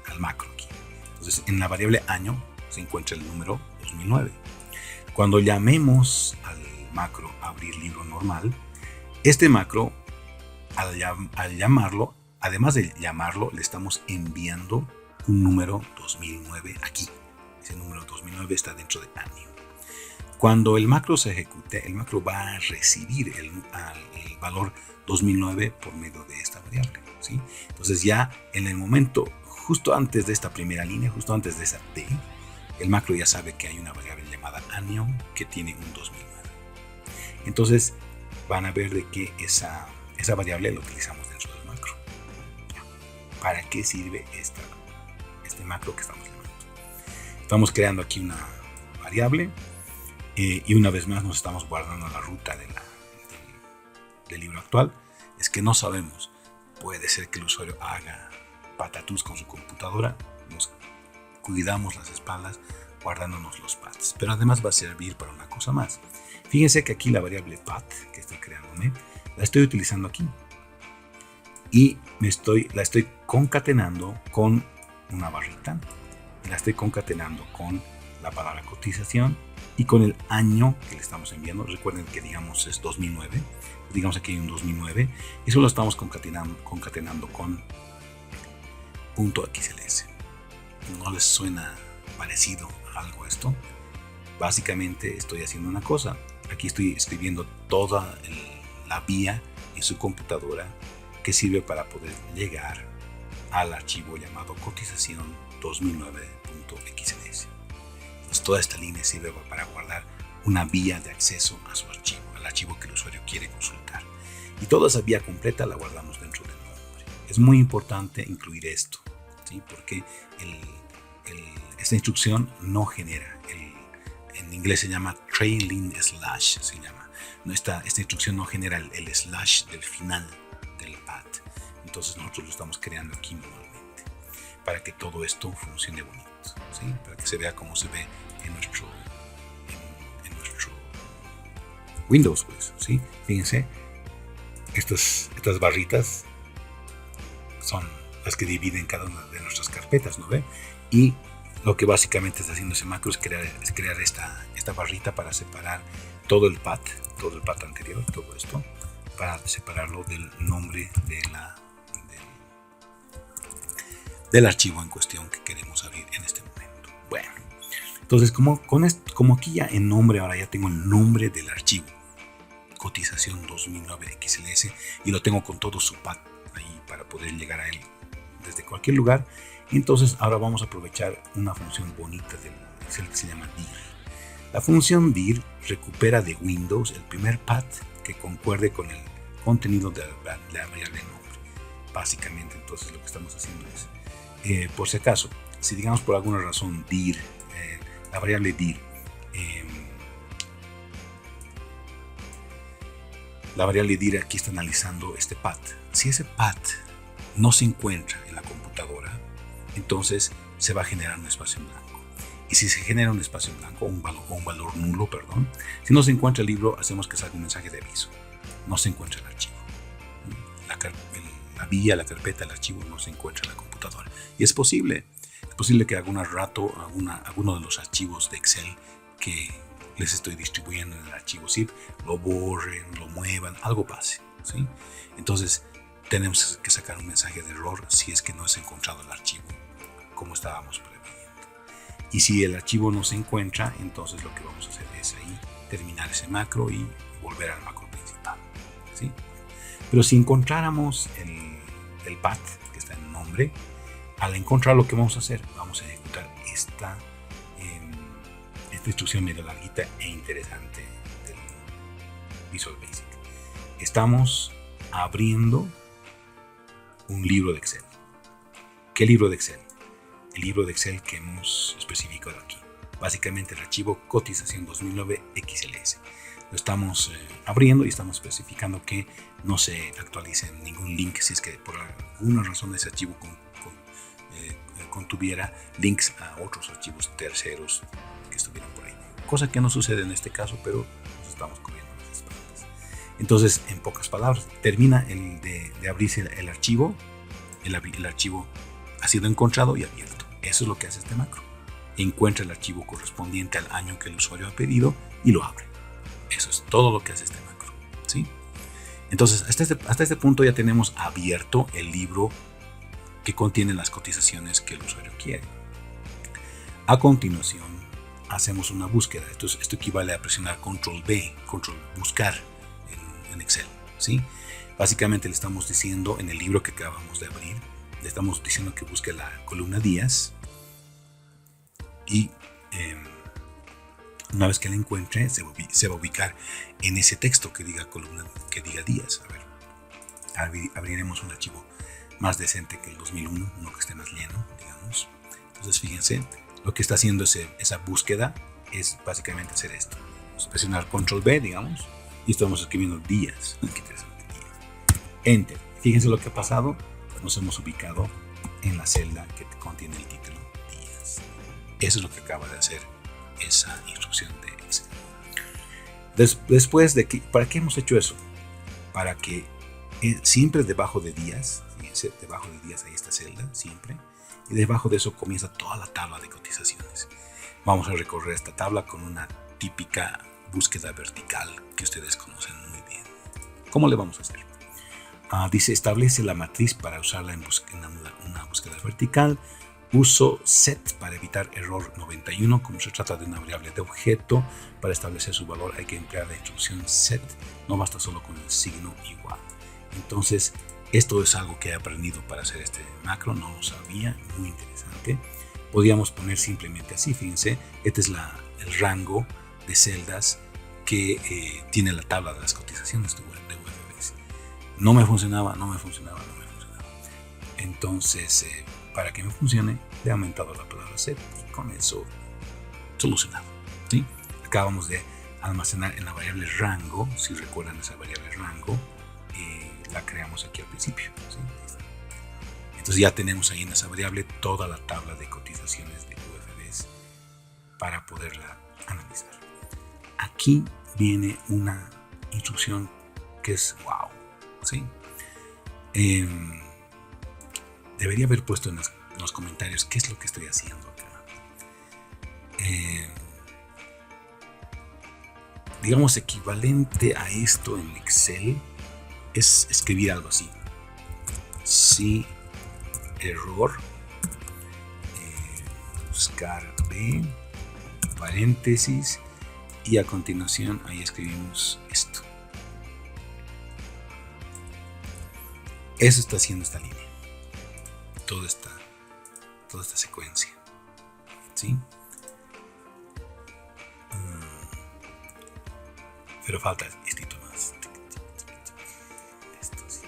al macro aquí. Entonces, en la variable año se encuentra el número 2009. Cuando llamemos al macro abrir libro normal, este macro, al llamarlo, además de llamarlo, le estamos enviando un número 2009 aquí. Ese número 2009 está dentro de año. Cuando el macro se ejecute, el macro va a recibir el valor 2009 por medio de esta variable, ¿sí? Entonces ya en el momento, justo antes de esta primera línea, justo antes de esa T, el macro ya sabe que hay una variable llamada año que tiene un 2009. Entonces van a ver de que esa variable la utilizamos dentro del macro. ¿Para qué sirve este macro que estamos llamando? Estamos creando aquí una variable y una vez más nos estamos guardando la ruta del libro actual. Es que no sabemos, puede ser que el usuario haga patatús con su computadora, nos cuidamos las espaldas guardándonos los paths, pero además va a servir para una cosa más. Fíjense que aquí la variable path que estoy creándome la estoy utilizando aquí y la estoy concatenando con una barrita, la estoy concatenando con la palabra cotización y con el año que le estamos enviando. Recuerden que digamos es 2009, digamos aquí hay un 2009, eso lo estamos concatenando con .xls. ¿No les suena parecido a algo esto? Básicamente estoy haciendo una cosa. Aquí estoy escribiendo toda la vía en su computadora que sirve para poder llegar al archivo llamado cotización 2009.xls. Entonces toda esta línea sirve para guardar una vía de acceso a su archivo, al archivo que el usuario quiere consultar. Y toda esa vía completa la guardamos dentro del nombre. Es muy importante incluir esto, ¿sí? Porque esta instrucción no genera, en inglés se llama trailing slash, se llama. No, esta instrucción no genera el slash del final del path. Entonces nosotros lo estamos creando aquí manualmente para que todo esto funcione bonito, ¿sí? Para que se vea como se ve en nuestro Windows, pues, ¿sí? Fíjense, estas barritas son las que dividen cada una de nuestras carpetas, ¿no ve? Y lo que básicamente está haciendo ese macro es crear esta barrita para separar todo el path anterior, todo esto, para separarlo del nombre del archivo en cuestión que queremos abrir en este momento. Bueno, entonces como aquí ya en nombre, ahora ya tengo el nombre del archivo, cotización 2009 XLS, y lo tengo con todo su path ahí para poder llegar a él desde cualquier lugar. Entonces ahora vamos a aprovechar una función bonita del Excel que se llama dir. La función dir recupera de Windows el primer path que concuerde con el contenido de la variable nombre. Básicamente entonces lo que estamos haciendo es, por si acaso, si digamos por alguna razón dir, la variable dir, la variable dir aquí está analizando este path. Si ese path no se encuentra en la computadora, entonces se va a generar un espacio en blanco. Y si se genera un espacio en blanco, un valor nulo, perdón, si no se encuentra el libro, hacemos que salga un mensaje de aviso. No se encuentra el archivo. La vía, la carpeta, el archivo no se encuentra en la computadora. Y es posible que algún rato alguno de los archivos de Excel que les estoy distribuyendo en el archivo zip lo borren, lo muevan, algo pase, ¿sí? Entonces tenemos que sacar un mensaje de error si es que no es encontrado el archivo como estábamos previendo. Y si el archivo no se encuentra, entonces lo que vamos a hacer es ahí terminar ese macro y volver al macro principal, ¿sí? Pero si encontráramos el path que está en el nombre, al encontrar lo que vamos a hacer, vamos a ejecutar esta instrucción medio larguita e interesante del Visual Basic. Estamos abriendo un libro de Excel. ¿Qué libro de Excel? el libro de Excel que hemos especificado aquí. Básicamente el archivo cotización 2009 XLS. Lo estamos abriendo y estamos especificando que no se actualice ningún link si es que por alguna razón ese archivo contuviera links a otros archivos terceros que estuvieran por ahí. Cosa que no sucede en este caso, pero nos estamos cubriendo las espaldas. Entonces, en pocas palabras, termina de abrirse el archivo. El archivo ha sido encontrado y abierto. Eso es lo que hace este macro. Encuentra el archivo correspondiente al año que el usuario ha pedido y lo abre. Eso es todo lo que hace este macro, ¿sí? Entonces, hasta este punto ya tenemos abierto el libro que contiene las cotizaciones que el usuario quiere. A continuación, hacemos una búsqueda. Esto equivale a presionar Control B, Control buscar en Excel, ¿sí? Básicamente le estamos diciendo en el libro que acabamos de abrir, le estamos diciendo que busque la columna días y una vez que la encuentre se va a ubicar en ese texto que diga columna, que diga días. A ver, abriremos un archivo más decente que el 2001, uno que esté más lleno, digamos. Entonces fíjense, lo que está haciendo esa búsqueda es básicamente hacer esto. Vamos a presionar Control B, digamos, y estamos escribiendo días. Qué interesante, días. Enter. Fíjense lo que ha pasado. Nos hemos ubicado en la celda que contiene el título días. Eso es lo que acaba de hacer esa instrucción de Excel. Después de que, ¿para qué hemos hecho eso? Para que siempre debajo de días, fíjense, debajo de días hay esta celda, siempre, y debajo de eso comienza toda la tabla de cotizaciones. Vamos a recorrer esta tabla con una típica búsqueda vertical que ustedes conocen muy bien. ¿Cómo le vamos a hacer? Dice, establece la matriz para usarla en una búsqueda vertical. Uso set para evitar error 91. Como se trata de una variable de objeto, para establecer su valor hay que emplear la instrucción set. No basta solo con el signo igual. Entonces, esto es algo que he aprendido para hacer este macro. No lo sabía. Muy interesante. Podríamos poner simplemente así. Fíjense, este es el rango de celdas que tiene la tabla de las cotizaciones de UFBs. No me funcionaba. Entonces, para que me funcione, le he aumentado la palabra set y con eso solucionado, ¿sí? Acabamos de almacenar en la variable rango. Si recuerdan esa variable rango, la creamos aquí al principio, ¿sí? Entonces ya tenemos ahí en esa variable toda la tabla de cotizaciones de UFBs para poderla analizar. Aquí viene una instrucción que es wow, ¿sí? Debería haber puesto en los comentarios qué es lo que estoy haciendo acá. Digamos, equivalente a esto en Excel es escribir algo así. Sí, error, buscar B, paréntesis, y a continuación ahí escribimos esto. Eso está haciendo esta línea. Toda esta secuencia, ¿sí? Pero falta esto más. Esto sí.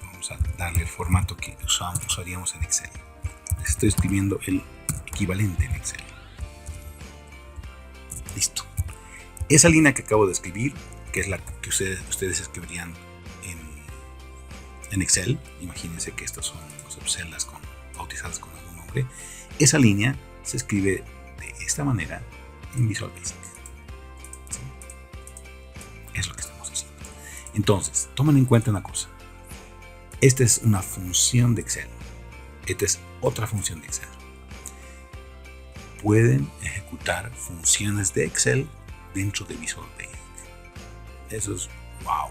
Vamos a darle el formato que usaríamos en Excel. Les estoy escribiendo el equivalente en Excel. Listo. Esa línea que acabo de escribir, que es la que ustedes escribirían en Excel. Imagínense que estas son celdas bautizadas con algún nombre. Esa línea se escribe de esta manera en Visual Basic. ¿Sí? Es lo que estamos haciendo. Entonces, tomen en cuenta una cosa. Esta es una función de Excel. Esta es otra función de Excel. Pueden ejecutar funciones de Excel dentro de Visual Basic. Eso es wow.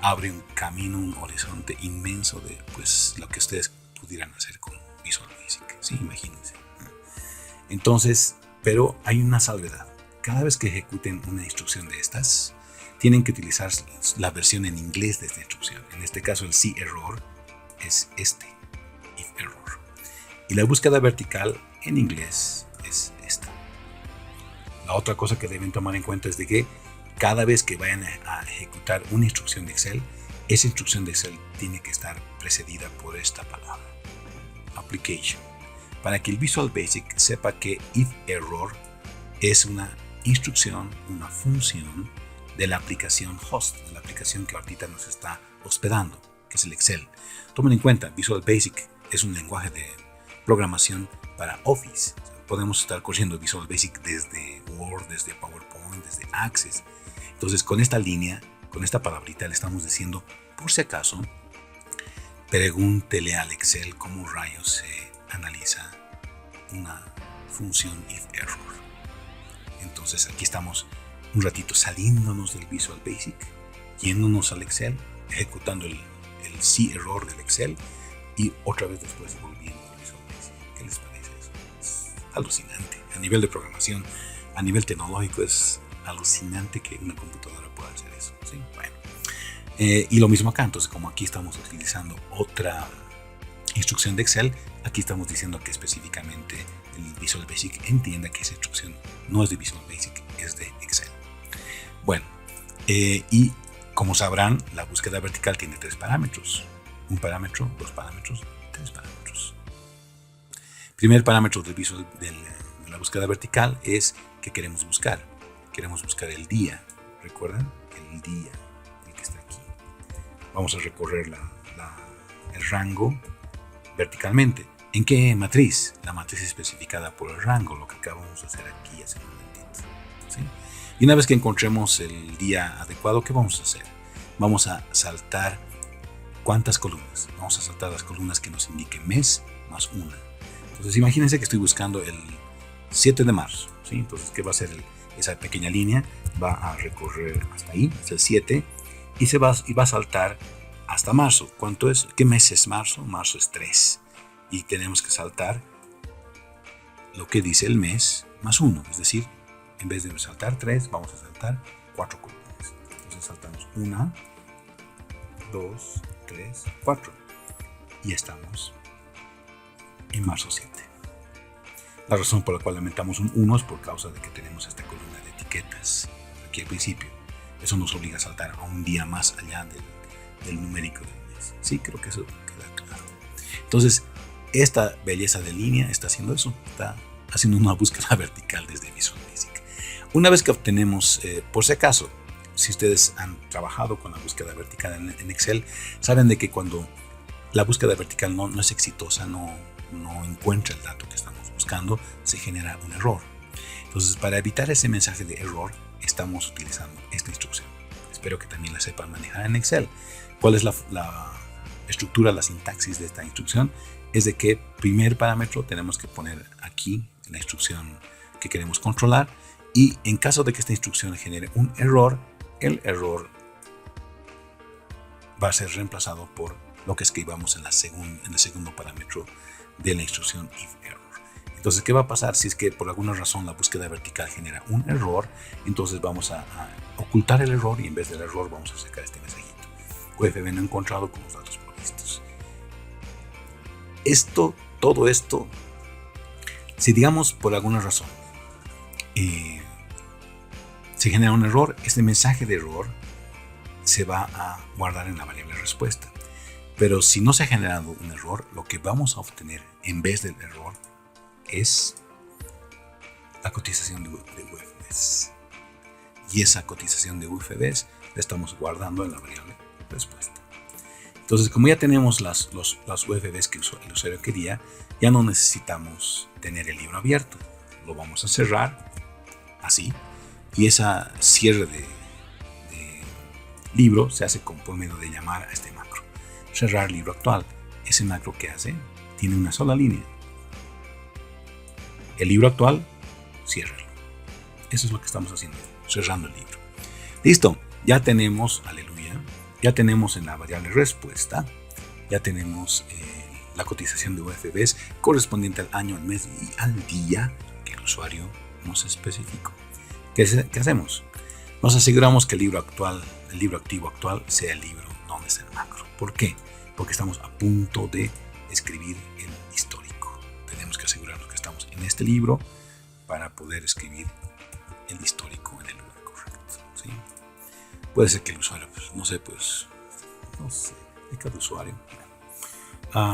Abre un camino, un horizonte inmenso de pues lo que ustedes pudieran hacer con Visual Basic. Sí, imagínense. Entonces, pero hay una salvedad. Cada vez que ejecuten una instrucción de estas, tienen que utilizar la versión en inglés de esta instrucción. En este caso, el si error es este, if error. Y la búsqueda vertical en inglés es esta. La otra cosa que deben tomar en cuenta es de que cada vez que vayan a ejecutar una instrucción de Excel, esa instrucción de Excel tiene que estar precedida por esta palabra, application, para que el Visual Basic sepa que if error es una instrucción, una función de la aplicación host, de la aplicación que ahorita nos está hospedando, que es el Excel. Tomen en cuenta, Visual Basic es un lenguaje de programación para Office. Podemos estar corriendo Visual Basic desde Word, desde PowerPoint, desde Access. Entonces, con esta línea, con esta palabrita, le estamos diciendo, por si acaso, pregúntele al Excel cómo rayos se analiza una función if error. Entonces, aquí estamos un ratito saliéndonos del Visual Basic, yéndonos al Excel, ejecutando el sí error del Excel y otra vez después volviendo al Visual Basic. ¿Qué les parece eso? Es alucinante. A nivel de programación, a nivel tecnológico, es alucinante que una computadora pueda hacer eso. ¿Sí? Bueno. Y lo mismo acá. Entonces, como aquí estamos utilizando otra instrucción de Excel, aquí estamos diciendo que específicamente el Visual Basic entienda que esa instrucción no es de Visual Basic, es de Excel. Bueno, y como sabrán, la búsqueda vertical tiene 3 parámetros. Un parámetro, 2 parámetros, 3 parámetros. Primer parámetro de la búsqueda vertical es que queremos buscar. Queremos buscar el día. ¿Recuerdan? El día, el que está aquí. Vamos a recorrer el rango verticalmente. ¿En qué matriz? La matriz especificada por el rango, lo que acabamos de hacer aquí hace un momentito. ¿Sí? Y una vez que encontremos el día adecuado, ¿qué vamos a hacer? Vamos a saltar ¿cuántas columnas? Vamos a saltar las columnas que nos indiquen mes más una. Entonces imagínense que estoy buscando el 7 de marzo. ¿Sí? Entonces, ¿qué va a hacer? Esa pequeña línea va a recorrer hasta ahí, hasta el 7, y va a saltar hasta marzo. ¿Cuánto es? ¿Qué mes es marzo? Marzo es 3. Y tenemos que saltar lo que dice el mes más 1. Es decir, en vez de saltar 3, vamos a saltar 4 columnas. Entonces saltamos 1, 2, 3, 4. Y estamos en marzo 7. La razón por la cual lamentamos un 1 es por causa de que tenemos esta columna de etiquetas aquí al principio. Eso nos obliga a saltar a un día más allá del numérico del mes. Sí, creo que eso queda claro. Entonces, esta belleza de línea está haciendo eso. Está haciendo una búsqueda vertical desde Visual Basic. Una vez que obtenemos, por si acaso, si ustedes han trabajado con la búsqueda vertical en Excel, saben de que cuando la búsqueda vertical no es exitosa, no encuentra el dato que estamos buscando, se genera un error. Entonces, para evitar ese mensaje de error, estamos utilizando esta instrucción. Espero que también la sepan manejar en Excel. ¿Cuál es la estructura, la sintaxis de esta instrucción? Es de que primer parámetro tenemos que poner aquí la instrucción que queremos controlar, y en caso de que esta instrucción genere un error, el error va a ser reemplazado por lo que escribamos en el segundo parámetro de la instrucción if error. Entonces, ¿qué va a pasar si es que por alguna razón la búsqueda vertical genera un error? Entonces vamos a ocultar el error, y en vez del error vamos a sacar este mensajito: UFB no encontrado con los datos provistos. Todo esto, si digamos por alguna razón se genera un error, este mensaje de error se va a guardar en la variable respuesta. Pero si no se ha generado un error, lo que vamos a obtener en vez del error es la cotización de UFBs. Y esa cotización de UFBs la estamos guardando en la variable respuesta. Entonces, como ya tenemos las UFBs que el usuario quería, ya no necesitamos tener el libro abierto. Lo vamos a cerrar así, y ese cierre de libro se hace por medio de llamar a este macro. Cerrar libro actual. Ese macro que hace tiene una sola línea. El libro actual, ciérralo. Eso es lo que estamos haciendo, cerrando el libro. Listo, ya tenemos, aleluya, ya tenemos en la variable respuesta, ya tenemos la cotización de UFBs correspondiente al año, al mes y al día que el usuario nos especificó. ¿Qué hacemos? Nos aseguramos que el libro activo actual sea el libro donde está el macro. ¿Por qué? Porque estamos a punto de escribir el histórico. Tenemos que asegurarnos que estamos en este libro para poder escribir el histórico en el lugar correcto. ¿Sí? Puede ser que el usuario, no sé, de cada usuario.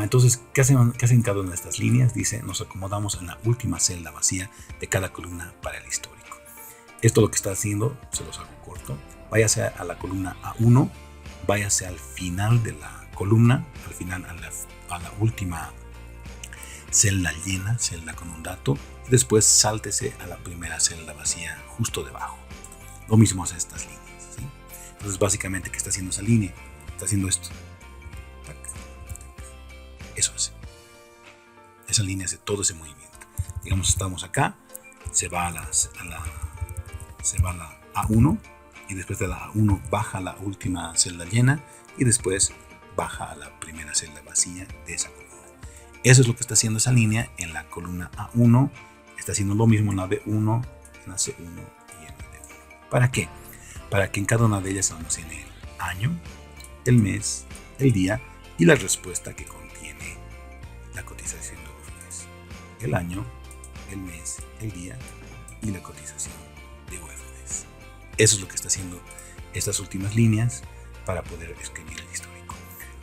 Entonces, ¿qué hacen cada una de estas líneas? Dice, nos acomodamos en la última celda vacía de cada columna para el histórico. Esto lo que está haciendo, se los hago corto, váyase a la columna A1, váyase al final de la columna, al final a la última celda llena, celda con un dato, y después sáltese a la primera celda vacía justo debajo. Lo mismo hace estas líneas, ¿sí? Entonces, básicamente, ¿qué está haciendo esa línea? Está haciendo esto. Eso hace. Esa línea hace todo ese movimiento. Digamos, estamos acá, se va a la A1 y después de la A1 baja a la última celda llena y después baja a la primera celda vacía de esa columna. Eso es lo que está haciendo esa línea en la columna A1. Está haciendo lo mismo en la B1, en la C1 y en la D1. ¿Para qué? Para que en cada una de ellas se almacene el año, el mes, el día y la respuesta que contiene la cotización de UFDs. El año, el mes, el día y la cotización de UFDs. Eso es lo que está haciendo estas últimas líneas para poder escribir el histórico.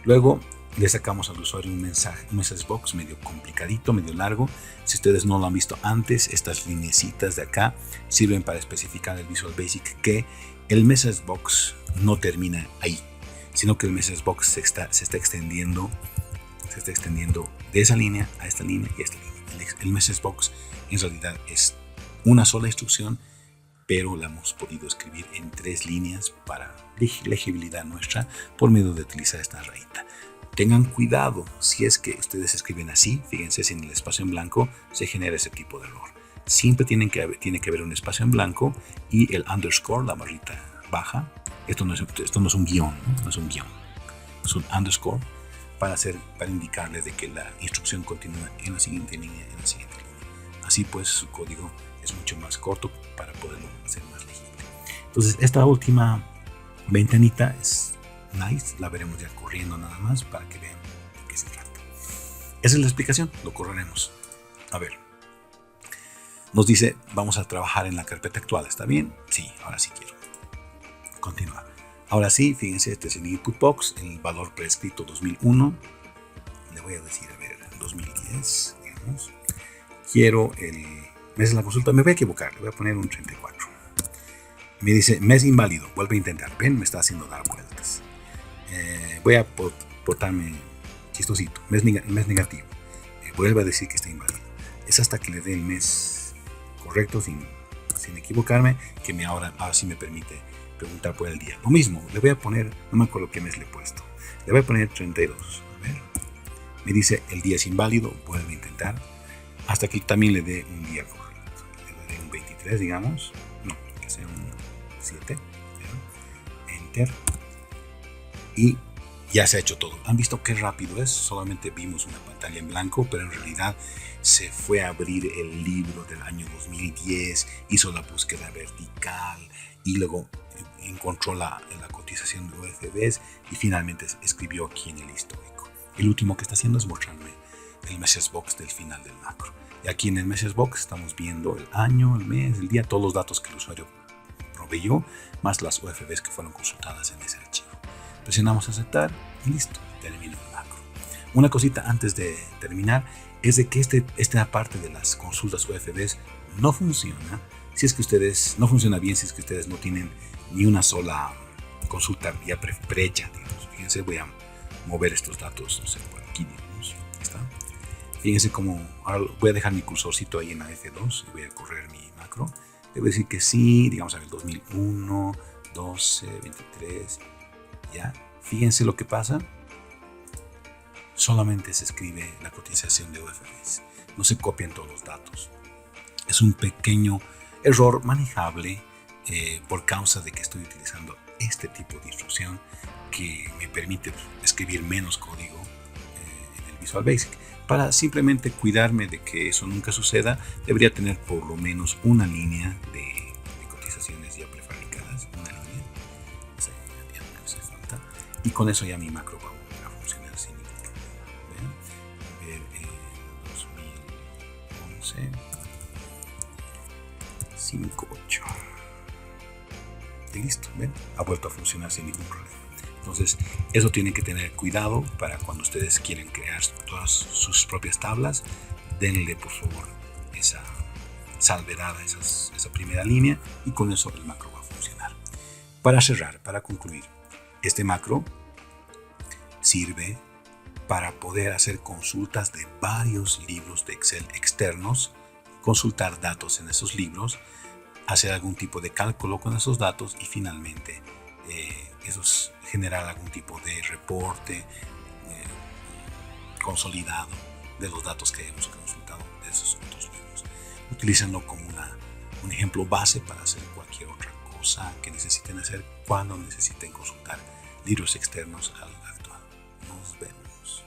Luego le sacamos al usuario un message box medio complicadito, medio largo. Si ustedes no lo han visto antes, estas lineecitas de acá sirven para especificar el Visual Basic que el message box no termina ahí, sino que el message box se está extendiendo de esa línea a esta línea y a esta línea. El message box en realidad es una sola instrucción, pero la hemos podido escribir en 3 líneas para legibilidad nuestra por medio de utilizar esta rayita. Tengan cuidado si es que ustedes escriben así, fíjense si en el espacio en blanco se genera ese tipo de error. Siempre tiene que haber un espacio en blanco y el underscore, la barrita baja. Esto no es un guión, no es un guión, es un underscore para indicarles de que la instrucción continúa en la siguiente línea, Así pues su código es mucho más corto para poderlo hacer más legible. Entonces esta última ventanita es nice, la veremos ya corriendo nada más para que vean de qué se trata. Esa es la explicación, lo correremos. A ver, nos dice, vamos a trabajar en la carpeta actual, ¿está bien? Sí, ahora sí quiero continuar. Ahora sí, fíjense, este es el input box, el valor prescrito 2001. Le voy a decir, a ver, 2010, digamos. Quiero el mes de la consulta, me voy a equivocar, le voy a poner un 34. Me dice, mes inválido, vuelve a intentar. Ven, me está haciendo dar vueltas. Voy a portarme chistosito, mes negativo. Vuelve a decir que está inválido. Es hasta que le dé el mes correcto, sin equivocarme, que ahora sí me permite preguntar por el día. Lo mismo, le voy a poner, no me acuerdo qué mes le he puesto. Le voy a poner 32. A ver. Me dice, el día es inválido, vuelve a intentar. Hasta que también le dé un día correcto. Le daré un 23, digamos. No, que sea un 7. Enter. Y ya se ha hecho todo. ¿Han visto qué rápido es? Solamente vimos una pantalla en blanco, pero en realidad se fue a abrir el libro del año 2010, hizo la búsqueda vertical y luego encontró la cotización de UFDs y finalmente escribió aquí en el histórico. El último que está haciendo es mostrarme el message box del final del macro. Y aquí en el message box estamos viendo el año, el mes, el día, todos los datos que el usuario proveyó, más las UFDs que fueron consultadas en ese archivo. Presionamos aceptar y listo, termino el macro. Una cosita antes de terminar es de que esta parte de las consultas UFDs no funciona si es que ustedes, no funciona bien si es que ustedes no tienen ni una sola consulta ya prehecha, digamos. Fíjense, voy a mover estos datos, no sé, por aquí, digamos. ¿Está? Fíjense cómo, ahora voy a dejar mi cursorcito ahí en la F2 y voy a correr mi macro. Le voy a decir que sí, digamos a ver, 2001, 12, 23, ya. Fíjense lo que pasa. Solamente se escribe la cotización de UFDs. No se copian todos los datos. Es un pequeño error manejable por causa de que estoy utilizando este tipo de instrucción que me permite escribir menos código en el Visual Basic. Para simplemente cuidarme de que eso nunca suceda, debería tener por lo menos una línea de cotizaciones ya prefabricadas, una línea, ya no hace falta, y con eso ya mi macro va a funcionar sin ningún problema. A ver, 2011, 5.8. Y listo, ¿ven? Ha vuelto a funcionar sin ningún problema. Entonces, eso tienen que tener cuidado para cuando ustedes quieren crear todas sus propias tablas. Denle, por favor, esa salvedad a esa primera línea y con eso el macro va a funcionar. Para cerrar, para concluir, este macro sirve para poder hacer consultas de varios libros de Excel externos, consultar datos en esos libros, hacer algún tipo de cálculo con esos datos y finalmente generar algún tipo de reporte consolidado de los datos que hemos consultado de esos otros libros. Utilícenlo como un ejemplo base para hacer cualquier otra cosa que necesiten hacer cuando necesiten consultar libros externos al actual. Nos vemos.